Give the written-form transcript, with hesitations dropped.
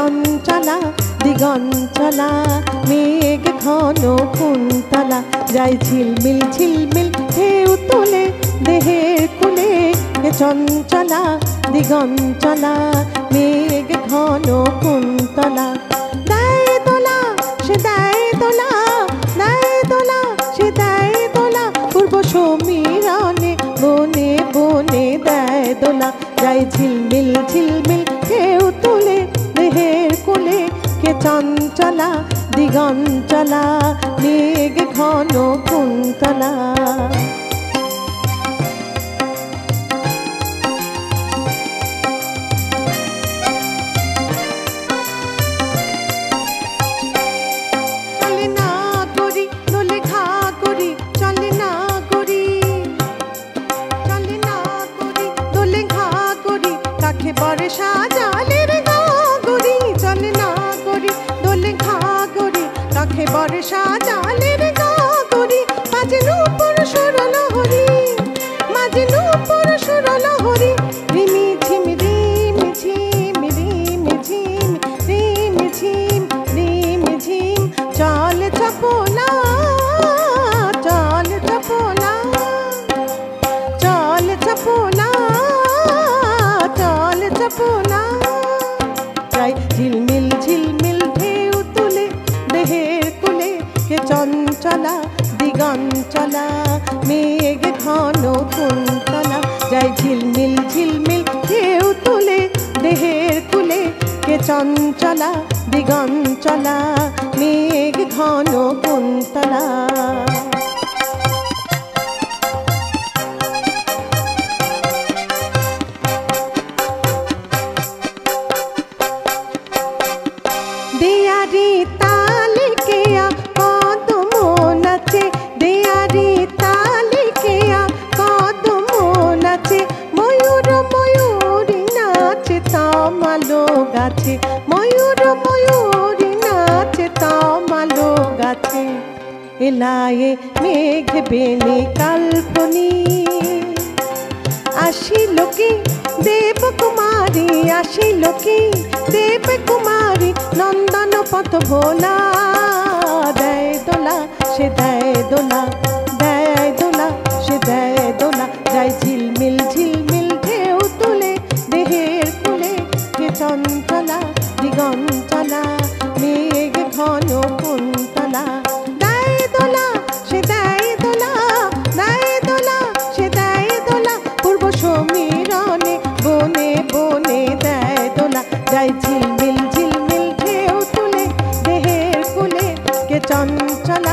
চঞ্চলা দিগঞ্চলা মেঘ ঘন কুন্তলা যায় ঝিলমিল ঝিলমিল ঢেউ তুলে দেহের কুলে চঞ্চলা দিগঞ্চলা মেঘ ঘন কুন্তলা দেয় দোলা সে দেয় দোলা দেয় দোলা সে দেয় দোলা পূর্ব সমীরণে বনে বনে দেয় দোলা যায় ঝিলমিল ঝিলমিল ঢেউ তুলে দেহের কোলে কে চঞ্চলা দিগঞ্চলা মেঘ ঘন কুন্তলা বর্ষা জলের গড়ি চলে না গড়ি দোলে ঘাগড়ি কাছে বর্ষা জলের গড়ি মাঝে নূপুর সুরল হরি মাঝে নূপুর সুরল হরি রিমি ঝিম রিম ঝিম রিম ঝিম রিম ঝিম রিম ঝিম চল চপলা চল চপলা চল চপলা যাই ঝিলমিল ঝিলমিল ঢেউ তুলে দেহের কুলে কে চঞ্চলা দিগঞ্চলা মেঘ ঘন কুন্তলা যাই ঝিলমিল ঝিলমিল ঢেউ তুলে দেহের কুলে কে চঞ্চলা দিগঞ্চলা মেঘ ঘন কুন্তলা দেয়ারি তালে কেয়া কদম নাচে দেয়ারি তালে কেয়া কদম নাচে ময়ূর ময়ূরী নাচে তামালো গাছে ময়ূর ময়ূরী নাচে তামালো গাছে এলায়ে মেঘ বেনে কাল্পনি আসিল কি দেবকুমারী আসিল কি দেবকুমারী নন্দন পথ ভোলা দেয় দোলা সে দেয় দোলা দেয় দোলা সে দেয় দোলা যায় ঝিলমিল ঝিলমিল ঢেউ তুলে দেহের কুলে কে চঞ্চলা দিগঞ্চলা মেঘ ঘন কুন্তলা দেয় দোলা সে দেয় দোলা দেয় দোলা সে দেয় দোলা পূর্ব সমীরণে বনে বনে দেয় দোলা যায় ঝিলমিল ঝিলমিল ঢেউ তুলে দেহের কুলে কে চঞ্চলা